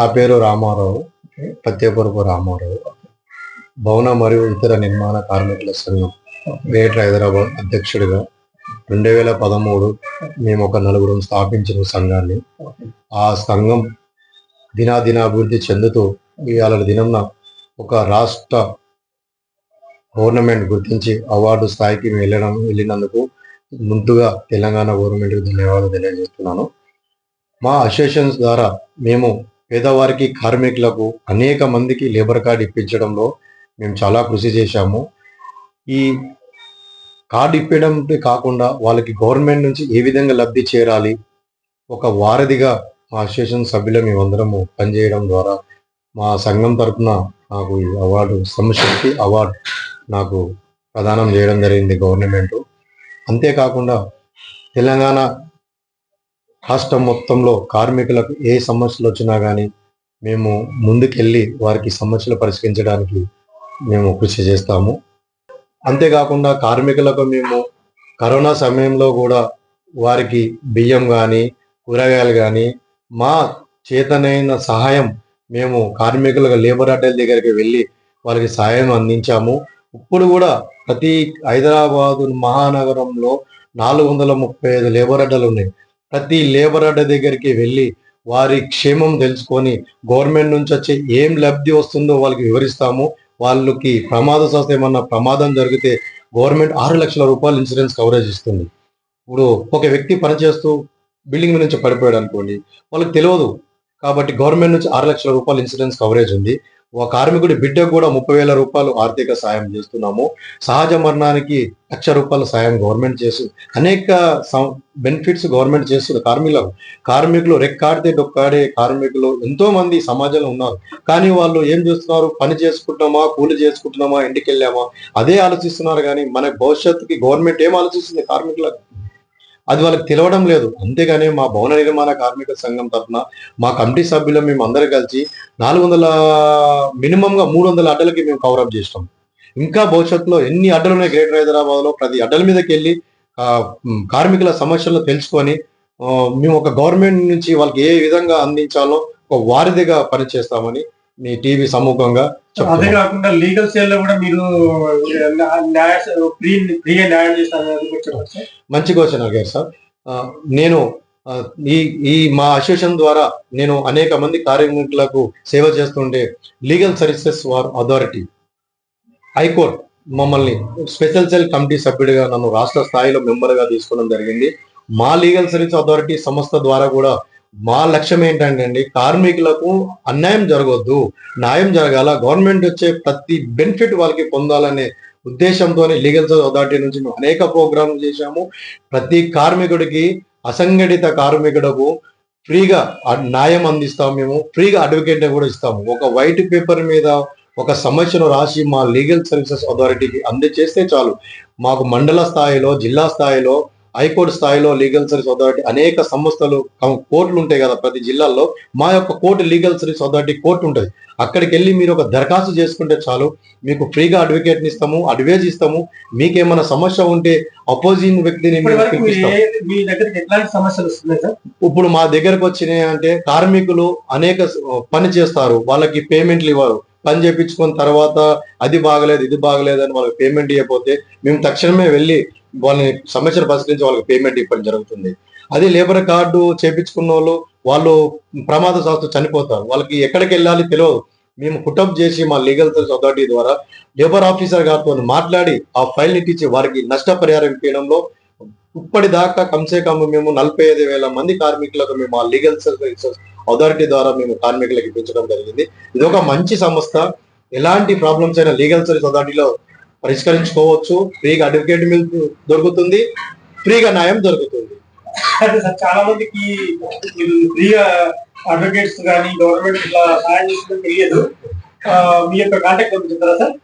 నా పేరు రామారావు. పత్యపురపు రామారావు. భవన మరియు ఇతర నిర్మాణ కార్మికుల సంఘం గ్రేటర్ హైదరాబాద్ అధ్యక్షుడిగా 2013 మేము ఒక నలుగురం స్థాపించిన సంఘాన్ని. ఆ సంఘం దినాభివృద్ధి చెందుతూ ఇవాళ దినంన ఒక రాష్ట్ర గవర్నమెంట్ గుర్తించి అవార్డు స్థాయికి వెళ్ళినందుకు ముందుగా తెలంగాణ గవర్నమెంట్కి ధన్యవాదాలు తెలియజేస్తున్నాను. మా అసోసియేషన్స్ ద్వారా మేము పేదవారికి, కార్మికులకు అనేక మందికి లేబర్ కార్డు ఇప్పించడంలో మేము చాలా కృషి చేశాము. ఈ కార్డు ఇప్పించడం కాకుండా వాళ్ళకి గవర్నమెంట్ నుంచి ఏ విధంగా లబ్ధి చేరాలి, ఒక వారధిగా మా అసోసియేషన్ సభ్యులు మేమందరము పనిచేయడం ద్వారా మా సంఘం తరఫున నాకు ఈ అవార్డు, శ్రమశక్తి అవార్డు నాకు ప్రదానం చేయడం జరిగింది గవర్నమెంట్. అంతేకాకుండా తెలంగాణ రాష్ట్రం మొత్తంలో కార్మికులకు ఏ సమస్యలు వచ్చినా కానీ మేము ముందుకెళ్ళి వారికి సమస్యలు పరిష్కరించడానికి మేము కృషి చేస్తాము. అంతేకాకుండా కార్మికులకు మేము కరోనా సమయంలో కూడా వారికి బియ్యం కానీ, కూరగాయలు కానీ మా చేతనైన సహాయం మేము కార్మికులకు లేబర్ అడ్డల దగ్గరికి వెళ్ళి వారికి సహాయం అందించాము. ఇప్పుడు కూడా ప్రతి హైదరాబాదు మహానగరంలో 435 లేబర్ అడ్డలు ఉన్నాయి. ప్రతి లేబర్ అడ్డ దగ్గరికి వెళ్ళి వారి క్షేమం తెలుసుకొని గవర్నమెంట్ నుంచి వచ్చే ఏం లబ్ధి వస్తుందో వాళ్ళకి వివరిస్తాము. వాళ్ళకి ప్రమాదవశాత్తు ఏమన్నా ప్రమాదం జరిగితే గవర్నమెంట్ 6 లక్షల రూపాయలు ఇన్సూరెన్స్ కవరేజ్ ఇస్తుంది. ఇప్పుడు ఒక వ్యక్తి పనిచేస్తూ బిల్డింగ్ మీద నుంచి పడిపోయాడు అనుకోండి, వాళ్ళకి తెలియదు కాబట్టి గవర్నమెంట్ నుంచి 6 లక్షల రూపాయలు ఇన్సూరెన్స్ కవరేజ్ ఉంది. ఒక కార్మికుడి బిడ్డకు కూడా 30,000 రూపాయలు ఆర్థిక సాయం చేస్తున్నాము. సహజ మరణానికి 1,00,000 రూపాయల సాయం గవర్నమెంట్ చేస్తుంది. అనేక బెనిఫిట్స్ గవర్నమెంట్ చేస్తుంది కార్మికులు రెక్కాడితే డొక్కాడే కార్మికులు ఎంతో మంది సమాజంలో ఉన్నారు. కానీ వాళ్ళు ఏం చేస్తున్నారు, పని చేసుకుంటున్నామా, కూలి చేసుకుంటున్నామా, ఇంటికి వెళ్ళామా, అదే ఆలోచిస్తున్నారు. కానీ మన భవిష్యత్తుకి గవర్నమెంట్ ఏం ఆలోచిస్తుంది కార్మికులకు, అది వాళ్ళకి తెలవడం లేదు. అంతేగాని మా భవన నిర్మాణ కార్మిక సంఘం తరఫున మా కమిటీ సభ్యులు మేము అందరూ కలిసి 400 మినిమంగా 300 అడ్డలకి మేము కవరప్ చేస్తాం. ఇంకా భవిష్యత్తులో ఎన్ని అడ్డలు ఉన్నాయి గ్రేటర్ హైదరాబాద్ లో, ప్రతి అడ్డల మీదకి వెళ్ళి కార్మికుల సమస్యలను తెలుసుకొని మేము ఒక గవర్నమెంట్ నుంచి వాళ్ళకి ఏ విధంగా అందించాలో ఒక వారధిగా పనిచేస్తామని మీ టీవీ సముఖంగా. అదే కాకుండా లీగల్ సేల్ లో కూడా మీరు ఫ్రీగా న్యాయం చేస్తారు. మంచి క్వశ్చన్ అడిగారు సార్. నేను ఈ మా అసోసియేషన్ ద్వారా నేను అనేక మంది కార్మికులకు సేవ చేస్తుంటే లీగల్ సర్వీసెస్ అథారిటీ హైకోర్టు మమ్మల్ని స్పెషల్ సెల్ కమిటీ సభ్యుడిగా నన్ను రాష్ట్ర స్థాయిలో మెంబర్గా తీసుకోవడం జరిగింది. మా లీగల్ సర్వీస్ అథారిటీ సంస్థ ద్వారా కూడా మా లక్ష్యం ఏంటంటే కార్మికులకు అన్యాయం జరగొద్దు, న్యాయం జరగాల, గవర్నమెంట్ వచ్చే ప్రతి బెనిఫిట్ వాళ్ళకి పొందాలనే ఉద్దేశంతోనే లీగల్ సర్వీస్ అథారిటీ నుంచి మేము అనేక ప్రోగ్రాంలు చేశాము. ప్రతి కార్మికుడికి, అసంఘటిత కార్మికులకు ఫ్రీగా న్యాయం అందిస్తాము. మేము ఫ్రీగా అడ్వకేట్ కూడా ఇస్తాము. ఒక వైట్ పేపర్ మీద ఒక సమస్యను రాసి మా లీగల్ సర్వీసెస్ అథారిటీకి అందజేస్తే చాలు. మాకు మండల స్థాయిలో, జిల్లా స్థాయిలో, హైకోర్టు స్థాయిలో లీగల్ సర్వీస్ అథారిటీ అనేక సంస్థలు, కోర్టులు ఉంటాయి కదా ప్రతి జిల్లాల్లో. మా యొక్క court legal service authority court ఉంటుంది. అక్కడికి వెళ్ళి మీరు ఒక దరఖాస్తు చేసుకుంటే చాలు, మీకు ఫ్రీగా అడ్వకేట్ని ఇస్తాము, అడ్వైజ్ ఇస్తాము. మీకేమైనా సమస్య ఉంటే అపోజింగ్ వ్యక్తిని ఇప్పుడు మా దగ్గరకు వచ్చినాయి అంటే కార్మికులు అనేక పని చేస్తారు, వాళ్ళకి పేమెంట్లు ఇవ్వరు. పని చేయించుకున్న తర్వాత అది బాగలేదు, ఇది బాగలేదు అని వాళ్ళకి పేమెంట్ ఇవ్వకపోతే మేము తక్షణమే వెళ్ళి వాళ్ళని సమస్యను పరిష్కరించి వాళ్ళకి పేమెంట్ ఇవ్వడం జరుగుతుంది. అదే లేబర్ కార్డు చేయించుకున్న వాళ్ళు ప్రమాదవశాత్తు చనిపోతారు, వాళ్ళకి ఎక్కడికి వెళ్ళాలి తెలియదు. మేము పుటప్ చేసి మా లీగల్ సర్వీస్ అథారిటీ ద్వారా లేబర్ ఆఫీసర్ గారితో మాట్లాడి ఆ ఫైల్ ఇచ్చి వారికి నష్టపరిహారం ఇవ్వడంలో ఇప్పటిదాకా కమ్సే కమ్ మేము 45,000 మంది కార్మికులకు మేము ఆ లీగల్ సర్వీస్ అథారిటీ ద్వారా మేము కార్మికులకు ఇప్పించడం జరిగింది. ఇది ఒక మంచి సంస్థ. ఎలాంటి ప్రాబ్లమ్స్ అయినా లీగల్ సర్వీస్ అథారిటీలో పరిష్కరించుకోవచ్చు. ఫ్రీగా అడ్వకేట్ దొరుకుతుంది, ఫ్రీగా న్యాయం దొరుకుతుంది. చాలా మందికి ఫ్రీగా అడ్వకేట్స్ కానీ గవర్నమెంట్ ఇట్లా సహాయం చేస్తుందని తెలియదు. మీ యొక్క కాంటాక్ట్ నెంబర్ చెప్తారా సార్?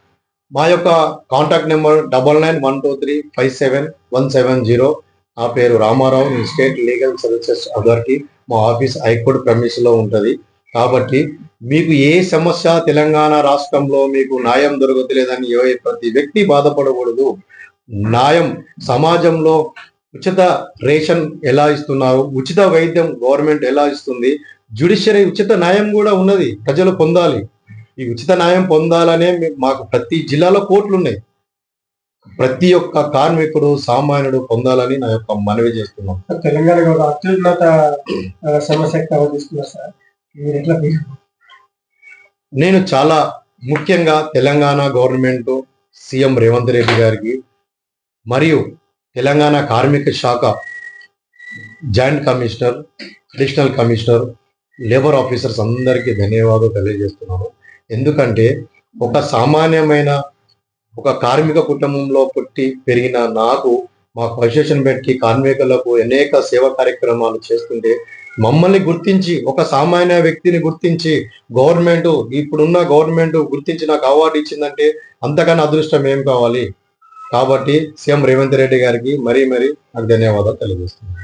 మా యొక్క కాంటాక్ట్ నెంబర్ 9912357170. నా పేరు Ramarao. State legal services authority. మా ఆఫీస్ హైకోర్టు ప్రెమిస్ లో ఉంటది. కాబట్టి మీకు ఏ సమస్య, తెలంగాణ రాష్ట్రంలో మీకు న్యాయం దొరకలేదని ప్రతి వ్యక్తి బాధపడకూడదు. న్యాయం సమాజంలో ఉచిత రేషన్ ఎలా ఇస్తున్నారు, ఉచిత వైద్యం గవర్నమెంట్ ఎలా ఇస్తుంది, జ్యుడిషియరీ ఉచిత న్యాయం కూడా ఉన్నది, ప్రజలు పొందాలి. ఈ ఉచిత న్యాయం పొందాలనే మాకు ప్రతి జిల్లాలో కోర్టులు ఉన్నాయి. ప్రతి ఒక్క కార్మికుడు సామాన్యుడు పొందాలని నా యొక్క మనవి చేస్తున్నాం. తెలంగాణ ఒక అత్యున్నత సమస్య కవర్ తీసుకున్నారు సార్. మీరు ఎట్లా నేను చాలా ముఖ్యంగా తెలంగాణ గవర్నమెంట్, సీఎం రేవంత్ రెడ్డి గారికి మరియు తెలంగాణ కార్మిక శాఖ joint commissioner, additional commissioner, labour officers అందరికీ ధన్యవాదాలు తెలియజేస్తున్నాను. ఎందుకంటే ఒక సామాన్యమైన ఒక కార్మిక కుటుంబంలో పుట్టి పెరిగిన నాకు మాకు అసోసియేషన్ పెట్టి కార్మికులకు అనేక సేవా కార్యక్రమాలు చేస్తుంటే మమ్మల్ని గుర్తించి, ఒక సామాన్య వ్యక్తిని గుర్తించి గవర్నమెంట్, ఇప్పుడున్న గవర్నమెంట్ గుర్తించి నాకు అవార్డు ఇచ్చిందంటే అంతకన్నా అదృష్టం ఏం కావాలి. కాబట్టి సీఎం రేవంత్ రెడ్డి గారికి మరీ నాకు ధన్యవాదాలు తెలియజేస్తున్నాను.